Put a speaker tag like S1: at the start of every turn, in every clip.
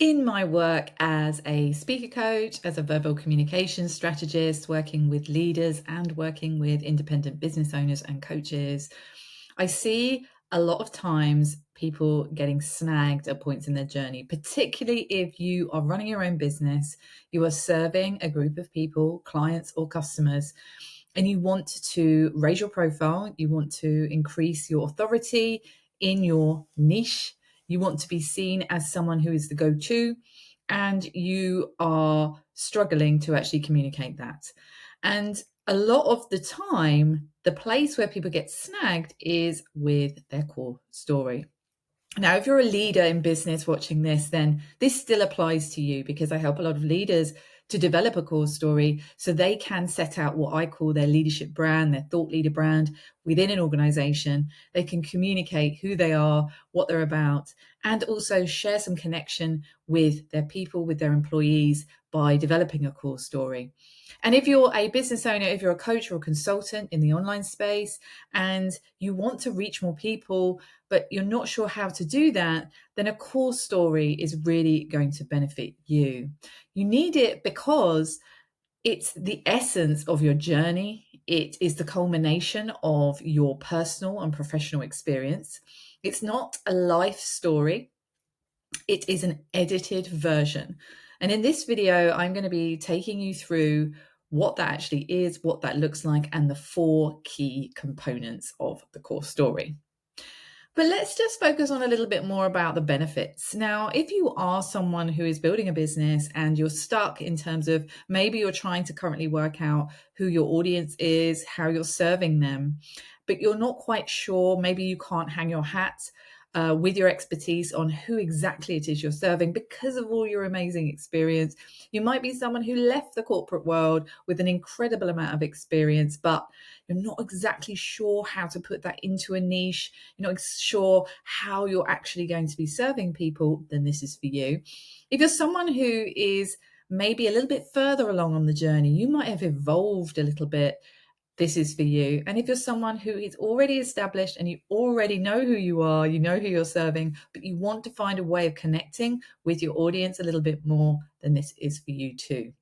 S1: In my work as a speaker coach, as a verbal communication strategist, working with leaders and working with independent business owners and coaches, I see a lot of times people getting snagged at points in their journey, particularly if you are running your own business, you are serving a group of people, clients or customers, and you want to raise your profile, you want to increase your authority in your niche, you want to be seen as someone who is the go-to, and you are struggling to actually communicate that. And a lot of the time, the place where people get snagged is with their core story. Now, if you're a leader in business watching this, then this still applies to you because I help a lot of leaders to develop a core story so they can set out what I call their leadership brand, their thought leader brand within an organization. They can communicate who they are, what they're about, and also share some connection with their people, with their employees by developing a core story. And if you're a business owner, if you're a coach or a consultant in the online space, and you want to reach more people, but you're not sure how to do that, then a core story is really going to benefit you. You need it because it's the essence of your journey. It is the culmination of your personal and professional experience. It's not a life story. It is an edited version. And in this video, I'm going to be taking you through what that actually is, what that looks like, and the 4 key components of the core story. But let's just focus on a little bit more about the benefits. Now, if you are someone who is building a business and you're stuck in terms of maybe you're trying to currently work out who your audience is, how you're serving them, but you're not quite sure, maybe you can't hang your hat with your expertise on who exactly it is you're serving because of all your amazing experience. You might be someone who left the corporate world with an incredible amount of experience, but you're not exactly sure how to put that into a niche. You're not sure how you're actually going to be serving people, then this is for you. If you're someone who is maybe a little bit further along on the journey, you might have evolved a little bit, this is for you. And if you're someone who is already established and you already know who you are, you know who you're serving, but you want to find a way of connecting with your audience a little bit more, then this is for you too.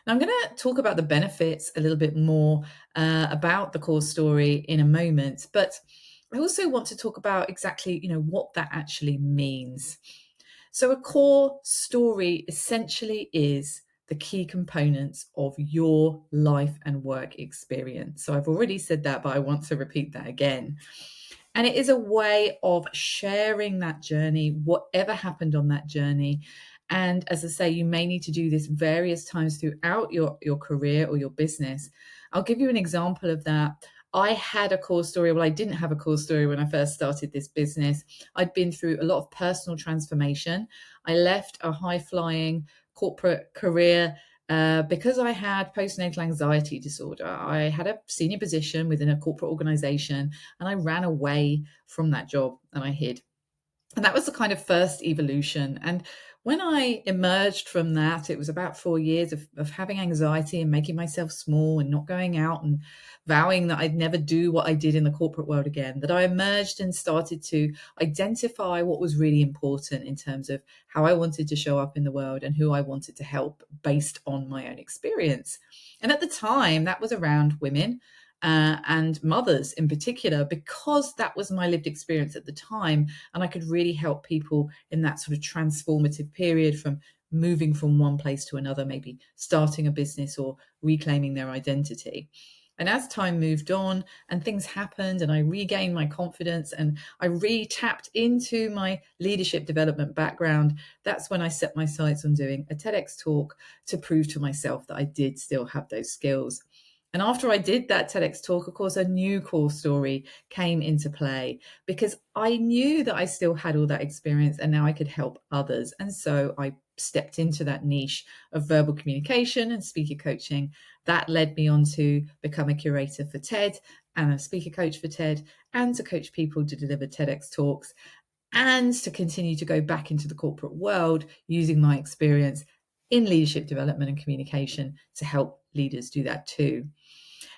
S1: Now, I'm going to talk about the benefits a little bit more about the core story in a moment, but I also want to talk about exactly, what that actually means. So a core story essentially is the key components of your life and work experience. So I've already said that, but I want to repeat that again. And it is a way of sharing that journey, whatever happened on that journey. And as I say, you may need to do this various times throughout your career or your business. I'll give you an example of that. I had a core story. Well, I didn't have a core story when I first started this business. I'd been through a lot of personal transformation. I left a high-flying corporate career because I had postnatal anxiety disorder. I had a senior position within a corporate organization and I ran away from that job and I hid. And that was the kind of first evolution. And when I emerged from that, it was about 4 years of having anxiety and making myself small and not going out and vowing that I'd never do what I did in the corporate world again, that I emerged and started to identify what was really important in terms of how I wanted to show up in the world and who I wanted to help based on my own experience. And at the time, that was around women and mothers in particular, because that was my lived experience at the time. And I could really help people in that sort of transformative period from moving from one place to another, maybe starting a business or reclaiming their identity. And as time moved on and things happened and I regained my confidence and I tapped into my leadership development background, that's when I set my sights on doing a TEDx talk to prove to myself that I did still have those skills. And after I did that TEDx talk, of course, a new core story came into play because I knew that I still had all that experience and now I could help others. And so I stepped into that niche of verbal communication and speaker coaching. That led me on to become a curator for TED and a speaker coach for TED and to coach people to deliver TEDx talks and to continue to go back into the corporate world using my experience in leadership development and communication to help leaders do that too.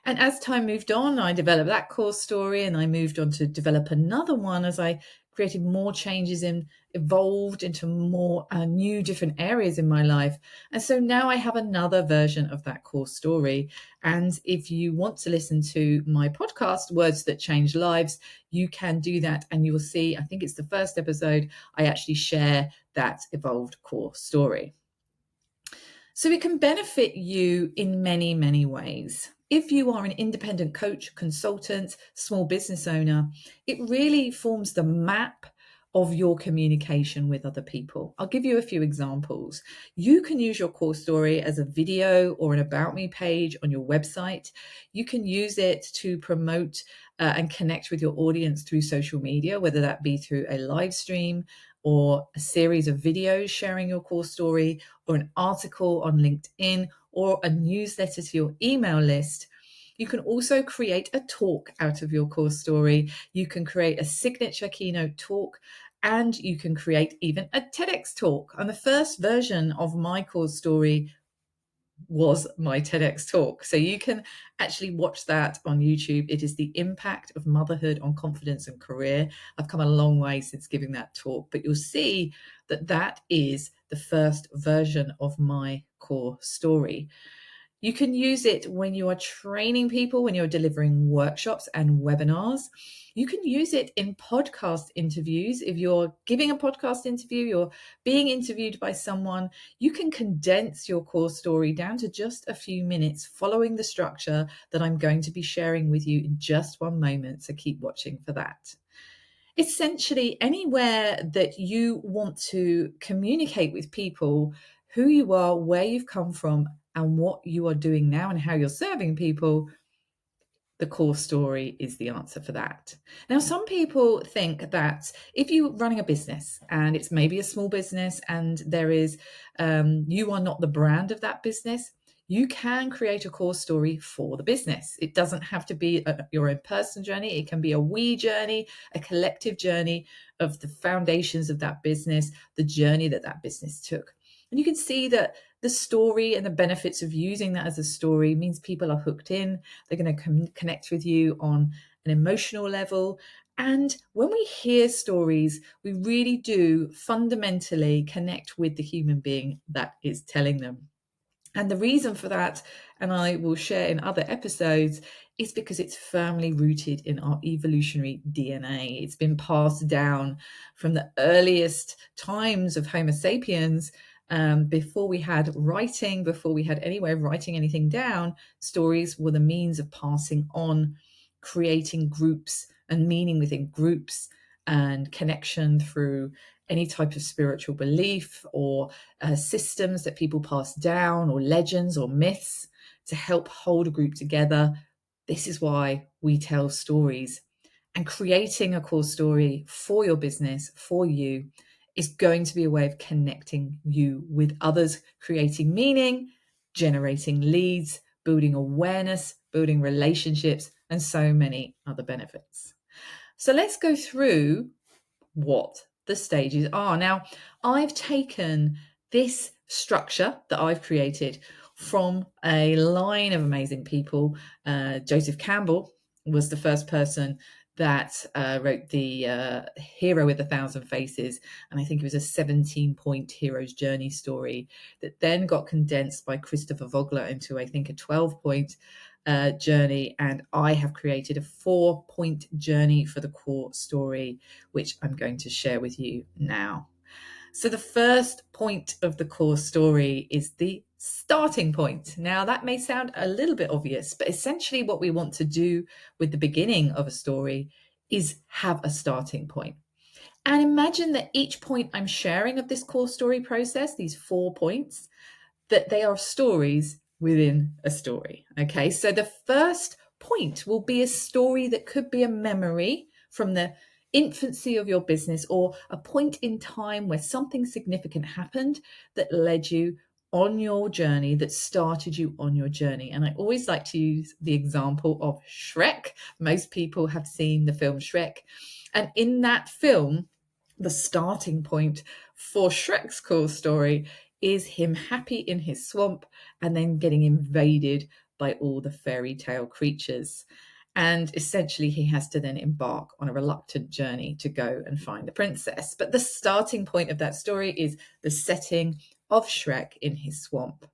S1: And as time moved on, I developed that core story and I moved on to develop another one as I created more changes in evolved into more new different areas in my life. And so now I have another version of that core story. And if you want to listen to my podcast, Words That Change Lives, you can do that. And you will see, I think it's the first episode, I actually share that evolved core story. So it can benefit you in many, many ways. If you are an independent coach, consultant, small business owner, it really forms the map of your communication with other people. I'll give you a few examples. You can use your core story as a video or an about me page on your website. You can use it to promote and connect with your audience through social media, whether that be through a live stream or a series of videos sharing your core story, or an article on LinkedIn, or a newsletter to your email list. You can also create a talk out of your core story. You can create a signature keynote talk, and you can create even a TEDx talk. And the first version of my core story was my TEDx talk. So you can actually watch that on YouTube. It is the impact of motherhood on confidence and career. I've come a long way since giving that talk, but you'll see that that is the first version of my core story. You can use it when you are training people, when you're delivering workshops and webinars. You can use it in podcast interviews. If you're giving a podcast interview, you're being interviewed by someone, you can condense your core story down to just a few minutes following the structure that I'm going to be sharing with you in just one moment. So keep watching for that. Essentially, anywhere that you want to communicate with people who you are, where you've come from, and what you are doing now and how you're serving people, the core story is the answer for that. Now, some people think that if you're running a business and it's maybe a small business and there is, you are not the brand of that business, you can create a core story for the business. It doesn't have to be your own personal journey. It can be a we journey, a collective journey of the foundations of that business, the journey that that business took. And you can see that the story and the benefits of using that as a story means people are hooked in. They're going to connect with you on an emotional level. And when we hear stories, we really do fundamentally connect with the human being that is telling them. And the reason for that, and I will share in other episodes, is because it's firmly rooted in our evolutionary DNA. It's been passed down from the earliest times of Homo sapiens. Before we had writing, before we had any way of writing anything down, stories were the means of passing on, creating groups and meaning within groups and connection through any type of spiritual belief or systems that people pass down, or legends or myths to help hold a group together. This is why we tell stories. And creating a core story for your business, for you, is going to be a way of connecting you with others, creating meaning, generating leads, building awareness, building relationships, and so many other benefits. So let's go through what the stages are. Now, I've taken this structure that I've created from a line of amazing people. Joseph Campbell was the first person that wrote the Hero with 1,000 Faces, and I think it was a 17-point hero's journey story that then got condensed by Christopher Vogler into, I think, a 12-point journey. And I have created a 4-point journey for the core story, which I'm going to share with you now. So the first point of the core story is the starting point. Now, that may sound a little bit obvious, but essentially what we want to do with the beginning of a story is have a starting point. And imagine that each point I'm sharing of this core story process, these 4 points, that they are stories within a story. Okay, so the first point will be a story that could be a memory from the infancy of your business, or a point in time where something significant happened that led you on your journey, that started you on your journey. And I always like to use the example of Shrek. Most people have seen the film Shrek. And in that film, the starting point for Shrek's core story is him happy in his swamp and then getting invaded by all the fairy tale creatures. And essentially, he has to then embark on a reluctant journey to go and find the princess. But the starting point of that story is the setting of Shrek in his swamp.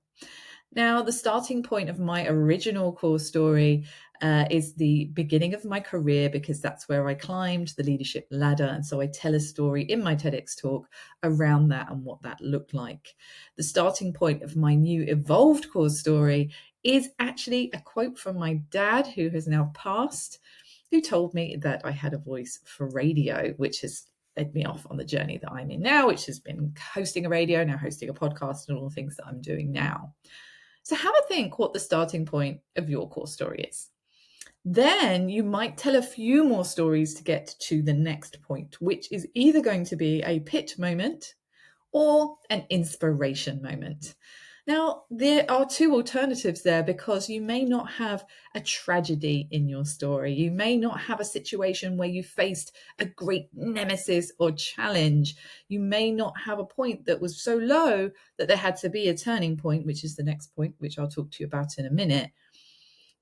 S1: Now, the starting point of my original core story is the beginning of my career, because that's where I climbed the leadership ladder. And so I tell a story in my TEDx talk around that and what that looked like. The starting point of my new evolved core story is actually a quote from my dad, who has now passed, who told me that I had a voice for radio, which has led me off on the journey that I'm in now, which has been hosting a radio, now hosting a podcast, and all the things that I'm doing now. So have a think what the starting point of your core story is. Then you might tell a few more stories to get to the next point, which is either going to be a pit moment or an inspiration moment. Now, there are two alternatives there, because you may not have a tragedy in your story. You may not have a situation where you faced a great nemesis or challenge. You may not have a point that was so low that there had to be a turning point, which is the next point, which I'll talk to you about in a minute.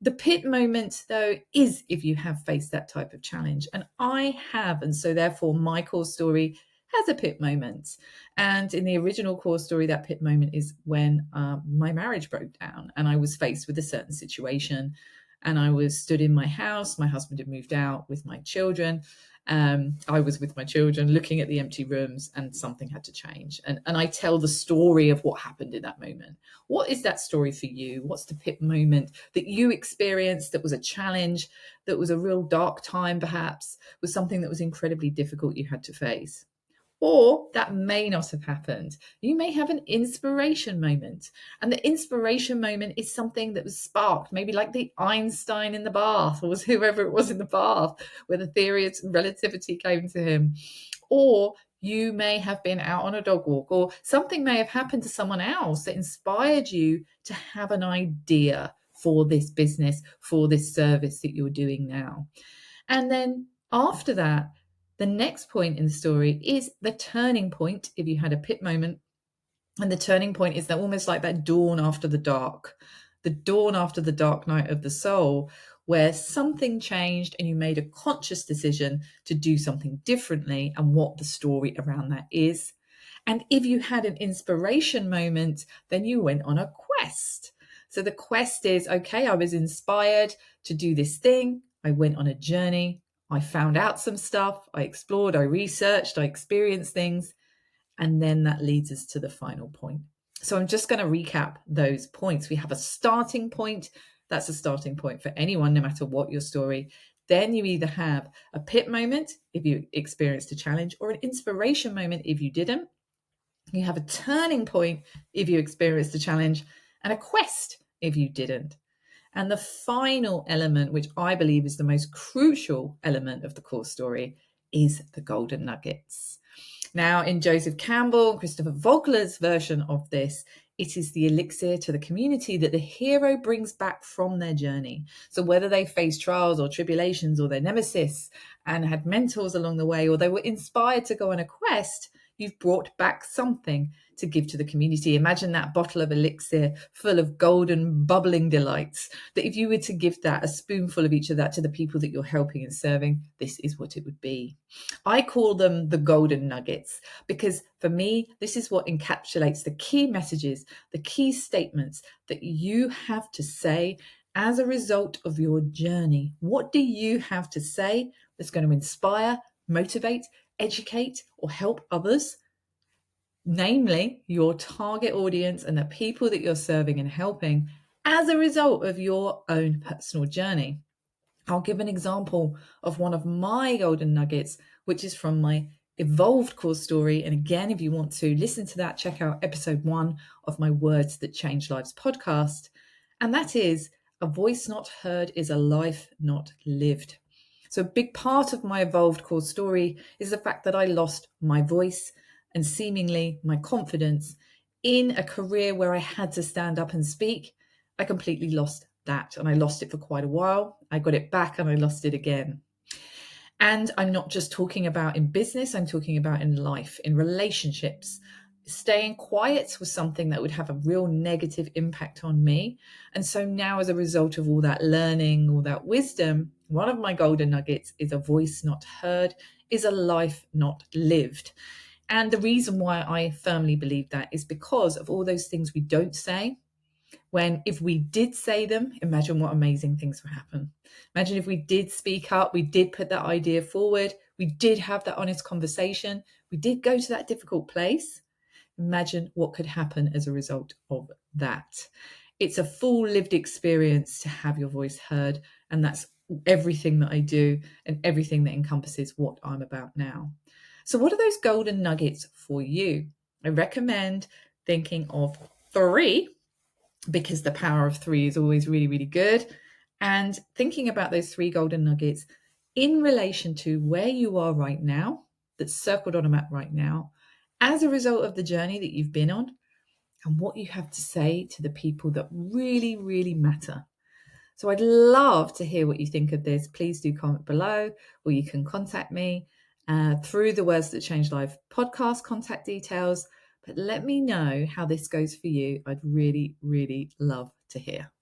S1: The pit moment, though, is if you have faced that type of challenge. And I have. And so, therefore, my core story has a pit moment. And in the original core story, that pit moment is when my marriage broke down and I was faced with a certain situation. And I was stood in my house. My husband had moved out with my children. I was with my children looking at the empty rooms, and something had to change. And I tell the story of what happened in that moment. What is that story for you? What's the pit moment that you experienced that was a challenge, that was a real dark time, perhaps, was something that was incredibly difficult you had to face? Or that may not have happened. You may have an inspiration moment. And the inspiration moment is something that was sparked, maybe like the Einstein in the bath, or was whoever it was in the bath, where the theory of relativity came to him. Or you may have been out on a dog walk, or something may have happened to someone else that inspired you to have an idea for this business, for this service that you're doing now. And then after that, the next point in the story is the turning point, if you had a pit moment. And the turning point is that almost like that dawn after the dark, the dawn after the dark night of the soul, where something changed and you made a conscious decision to do something differently, and what the story around that is. And if you had an inspiration moment, then you went on a quest. So the quest is, okay, I was inspired to do this thing. I went on a journey. I found out some stuff. I explored, I researched, I experienced things. And then that leads us to the final point. So I'm just going to recap those points. We have a starting point. That's a starting point for anyone, no matter what your story. Then you either have a pit moment if you experienced a challenge, or an inspiration moment if you didn't. You have a turning point if you experienced a challenge, and a quest if you didn't. And the final element, which I believe is the most crucial element of the core story, is the golden nuggets. Now, in Joseph Campbell, Christopher Vogler's version of this, it is the elixir to the community that the hero brings back from their journey. So whether they faced trials or tribulations, or their nemesis and had mentors along the way, or they were inspired to go on a quest, you've brought back something to give to the community. Imagine that bottle of elixir full of golden bubbling delights, that if you were to give that, a spoonful of each of that, to the people that you're helping and serving, this is what it would be. I call them the golden nuggets, because for me, this is what encapsulates the key messages, the key statements that you have to say as a result of your journey. What do you have to say that's going to inspire, motivate, educate, or help others? Namely, your target audience and the people that you're serving and helping as a result of your own personal journey. I'll give an example of one of my golden nuggets, which is from my evolved core story. And again, if you want to listen to that, check out episode 1 of my Words That Change Lives podcast. And that is, a voice not heard is a life not lived. So a big part of my evolved core story is the fact that I lost my voice and seemingly my confidence in a career where I had to stand up and speak. I completely lost that, and I lost it for quite a while. I got it back and I lost it again. And I'm not just talking about in business, I'm talking about in life, in relationships, staying quiet was something that would have a real negative impact on me. And so now, as a result of all that learning, all that wisdom, one of my golden nuggets is a voice not heard is a life not lived. And the reason why I firmly believe that is because of all those things we don't say. When if we did say them, imagine what amazing things would happen. Imagine if we did speak up, we did put that idea forward, we did have that honest conversation, we did go to that difficult place. Imagine what could happen as a result of that. It's a full lived experience to have your voice heard, and that's everything that I do and everything that encompasses what I'm about now. So, what are those golden nuggets for you? I recommend thinking of 3, because the power of 3 is always really, really good. And thinking about those 3 golden nuggets in relation to where you are right now, that's circled on a map right now, as a result of the journey that you've been on, and what you have to say to the people that really, really matter. So I'd love to hear what you think of this. Please do comment below, or you can contact me through the Words That Change Life podcast contact details. But let me know how this goes for you. I'd really, really love to hear.